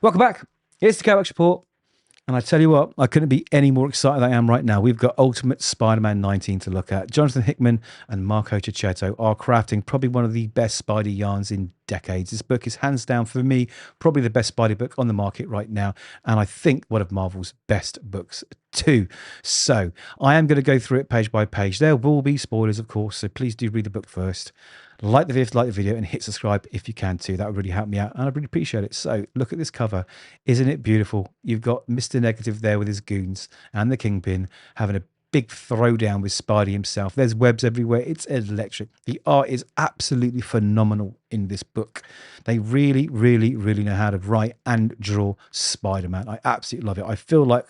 Welcome back. Here's the Kovacs report. And I tell you what, I couldn't be any more excited than I am right now. We've got Ultimate Spider-Man 19 to look at. Jonathan Hickman and Marco Checchetto are crafting probably one of the best Spidey yarns in decades. This book is hands down for me, probably the best Spidey book on the market right now. And I think one of Marvel's best books too. So I am going to go through it page by page. There will be spoilers, of course. So please do read the book first. Like the video, and hit subscribe if you can too. That would really help me out, and I'd really appreciate it. So look at this cover. Isn't it beautiful? You've got Mr. Negative there with his goons and the Kingpin having a big throwdown with Spidey himself. There's webs everywhere. It's electric. The art is absolutely phenomenal in this book. They really, really, really know how to write and draw Spider-Man. I absolutely love it. I feel like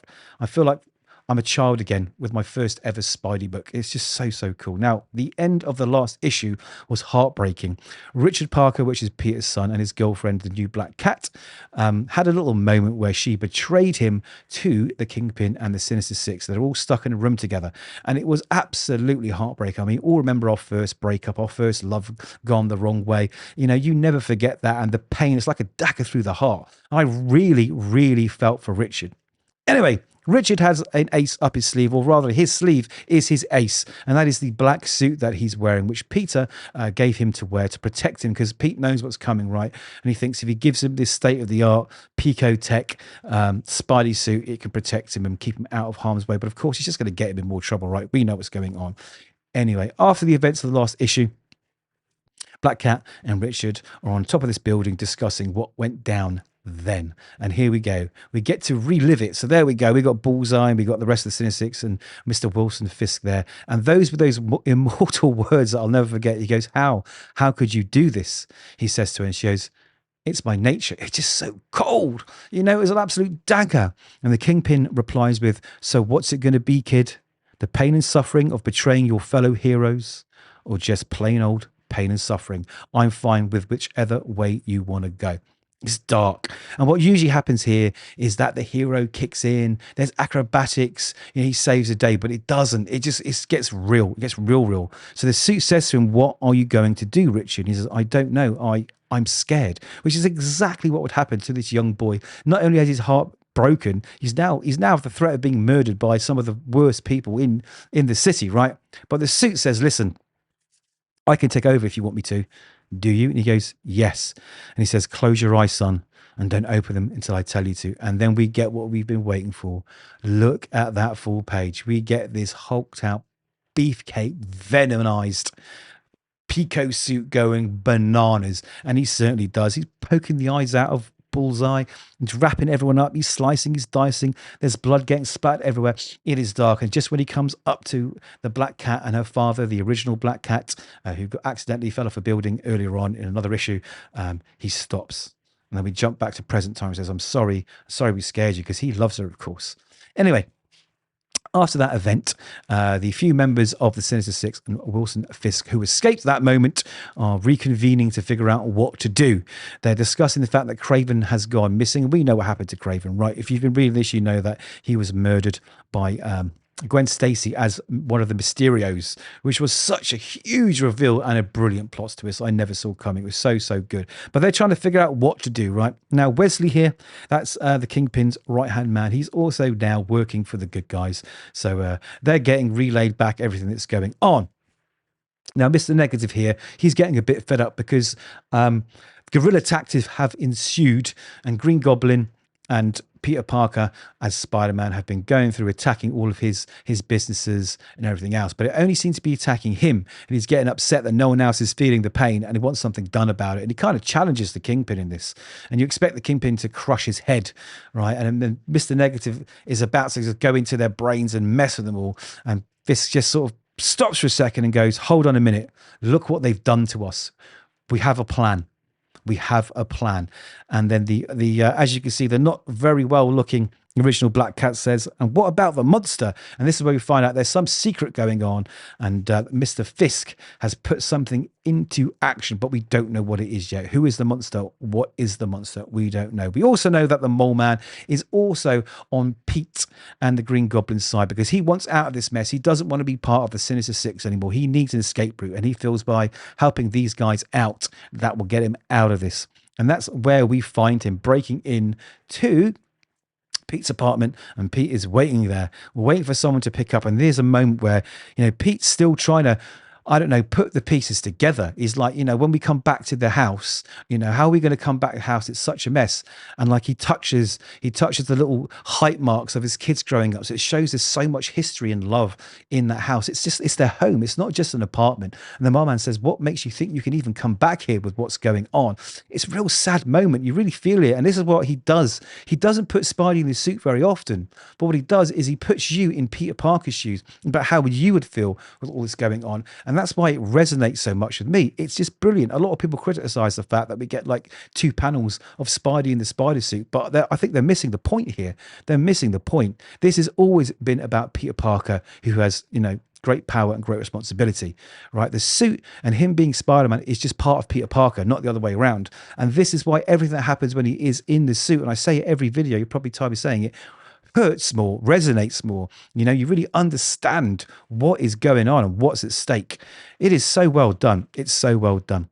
I'm a child again with my first ever Spidey book. It's just so cool. Now, the end of the last issue was heartbreaking. Richard Parker, which is Peter's son, and his girlfriend, the new Black Cat, had a little moment where she betrayed him to the Kingpin and the Sinister Six. They're all stuck in a room together, and it was absolutely heartbreaking. I mean, all remember our first breakup, our first love gone the wrong way. You know, you never forget that, and the pain, it's like a dagger through the heart. I really, really felt for Richard. Anyway, Richard has an ace up his sleeve, or rather his sleeve is his ace, and that is the black suit that he's wearing, which Peter gave him to wear to protect him, because Pete knows what's coming, right? And he thinks if he gives him this state-of-the-art Pico Tech Spidey suit, it can protect him and keep him out of harm's way. But of course, he's just going to get him in more trouble, right? We know what's going on. Anyway, after the events of the last issue, Black Cat and Richard are on top of this building discussing what went down then. And here we go. We get to relive it. So there we go. We got Bullseye, and we got the rest of the Sinister Six and Mr. Wilson Fisk there. And those were those immortal words that I'll never forget. He goes, How could you do this? He says to her, and she goes, it's my nature. It's just so cold. You know, it was an absolute dagger. And the Kingpin replies with, so what's it going to be, kid? The pain and suffering of betraying your fellow heroes, or just plain old pain and suffering? I'm fine with whichever way you want to go. It's dark. And what usually happens here is that the hero kicks in, there's acrobatics, you know, he saves the day, but it doesn't. It gets real. It gets real. So the suit says to him, what are you going to do, Richard? And he says, I don't know. I'm scared, which is exactly what would happen to this young boy. Not only has his heart broken, he's now the threat of being murdered by some of the worst people in the city, right? But the suit says, listen, I can take over if you want me to. Do you? And he goes, yes. And he says, close your eyes, son, and don't open them until I tell you to. And then we get what we've been waiting for. Look at that full page. We get this hulked out, beefcake, venomized Pico suit going bananas. And he certainly does. He's poking the eyes out of Bullseye. He's wrapping everyone up. He's slicing, he's dicing. There's blood getting spat everywhere. It is dark. And just when he comes up to the Black Cat and her father, the original Black Cat, who accidentally fell off a building earlier on in another issue, he stops. And then we jump back to present time and says, I'm sorry we scared you, because he loves her, of course. Anyway, after that event, the few members of the Sinister Six and Wilson Fisk who escaped that moment are reconvening to figure out what to do. They're discussing the fact that Craven has gone missing. We know what happened to Craven, right? If you've been reading this, you know that he was murdered by Gwen Stacy as one of the Mysterios, which was such a huge reveal and a brilliant plot twist I never saw coming. It was so good. But they're trying to figure out what to do, right? Now, Wesley here, that's the Kingpin's right-hand man. He's also now working for the good guys. So they're getting relayed back everything that's going on. Now, Mr. Negative here, he's getting a bit fed up because guerrilla tactics have ensued, and Green Goblin and Peter Parker as Spider-Man have been going through attacking all of his businesses and everything else, but it only seems to be attacking him, and he's getting upset that no one else is feeling the pain, and he wants something done about it. And he kind of challenges the Kingpin in this, and you expect the Kingpin to crush his head, right? And then Mr. Negative is about to just go into their brains and mess with them all, and Fisk just sort of stops for a second and goes, hold on a minute, look what they've done to us. We have a plan. We have a plan. And then the as you can see, they're not very well looking. The original Black Cat says, and what about the monster? And this is where we find out there's some secret going on, and Mr. Fisk has put something into action, but we don't know what it is yet. Who is the monster? What is the monster? We don't know. We also know that the Mole Man is also on Pete and the Green Goblin side, because he wants out of this mess. He doesn't want to be part of the Sinister Six anymore. He needs an escape route, and he feels by helping these guys out, that will get him out of this. And that's where we find him breaking in to Pete's apartment, and Pete is waiting there, waiting for someone to pick up. And there's a moment where, Pete's still trying to, I don't know, put the pieces together. He's like, when we come back to the house, how are we going to come back to the house? It's such a mess. And like he touches the little height marks of his kids growing up. So it shows there's so much history and love in that house. It's their home. It's not just an apartment. And the mailman says, what makes you think you can even come back here with what's going on? It's a real sad moment. You really feel it. And this is what he does. He doesn't put Spidey in the suit very often, but what he does is he puts you in Peter Parker's shoes about how you would feel with all this going on. And that's why it resonates so much with me. It's just brilliant. A lot of people criticize the fact that we get like 2 panels of Spidey in the spider suit, but I think they're missing the point here. They're missing the point. This has always been about Peter Parker, who has, great power and great responsibility, right? The suit and him being Spider-Man is just part of Peter Parker, not the other way around. And this is why everything that happens when he is in the suit, and I say it every video, you're probably tired of saying it, hurts more, resonates more. You really understand what is going on and what's at stake. It is so well done. It's so well done.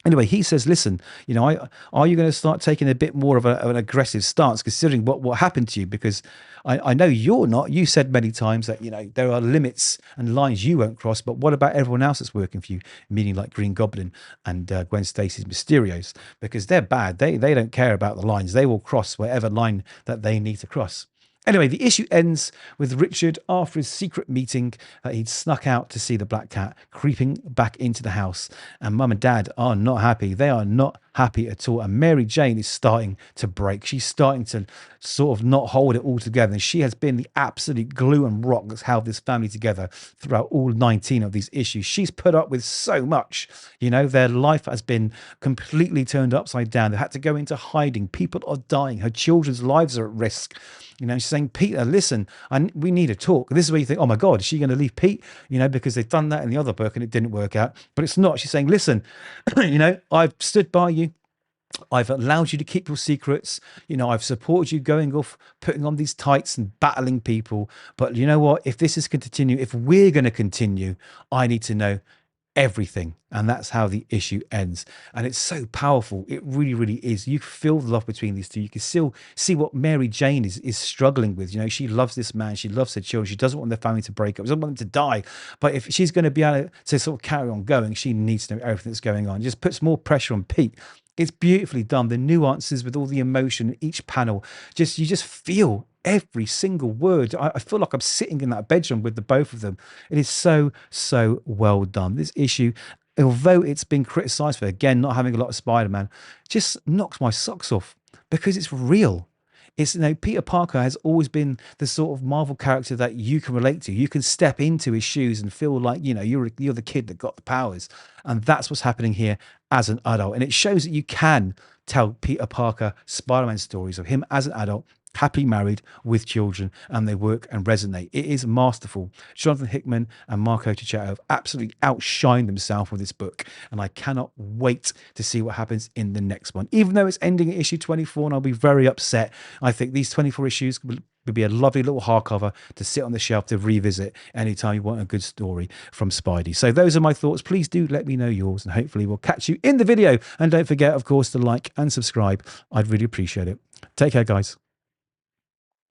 Anyway, he says, listen, are you going to start taking a bit more of an aggressive stance, considering what happened to you? Because I know you're not. You said many times that, there are limits and lines you won't cross, but what about everyone else that's working for you? Meaning like Green Goblin and Gwen Stacy's Mysterios, because they're bad. They don't care about the lines. They will cross whatever line that they need to cross. Anyway, the issue ends with Richard, after his secret meeting that he'd snuck out to see the Black Cat, creeping back into the house. And Mum and Dad are not happy. They are not happy at all. And Mary Jane is starting to break. She's starting to sort of not hold it all together. And she has been the absolute glue and rock that's held this family together throughout all 19 of these issues. She's put up with so much. Their life has been completely turned upside down. They had to go into hiding. People are dying. Her children's lives are at risk. She's saying, Peter, listen, we need to talk. And this is where you think, oh my God, is she going to leave Pete? Because they've done that in the other book and it didn't work out. But it's not. She's saying, listen, I've stood by you. I've allowed you to keep your secrets. I've supported you going off, putting on these tights and battling people. But you know what? If this is going to continue, if we're going to continue, I need to know everything. And that's how the issue ends. And it's so powerful. It really, really is. You feel the love between these two. You can still see what Mary Jane is struggling with. She loves this man. She loves her children. She doesn't want their family to break up. She doesn't want them to die. But if she's going to be able to sort of carry on going, she needs to know everything that's going on. It just puts more pressure on Pete. It's beautifully done. The nuances with all the emotion, each panel, you just feel every single word. I feel like I'm sitting in that bedroom with the both of them. It is so, so well done. This issue, although it's been criticized for, again, not having a lot of Spider-Man, just knocks my socks off because it's real. It's, Peter Parker has always been the sort of Marvel character that you can relate to. You can step into his shoes and feel like, you're the kid that got the powers. And that's what's happening here as an adult. And it shows that you can tell Peter Parker Spider-Man stories of him as an adult, happily married with children, and they work and resonate. It is masterful. Jonathan Hickman and Marco Checchetto have absolutely outshined themselves with this book, and I cannot wait to see what happens in the next one. Even though it's ending at issue 24, and I'll be very upset, I think these 24 issues would be a lovely little hardcover to sit on the shelf to revisit anytime you want a good story from Spidey. So those are my thoughts. Please do let me know yours, and hopefully we'll catch you in the video. And don't forget, of course, to like and subscribe. I'd really appreciate it. Take care, guys.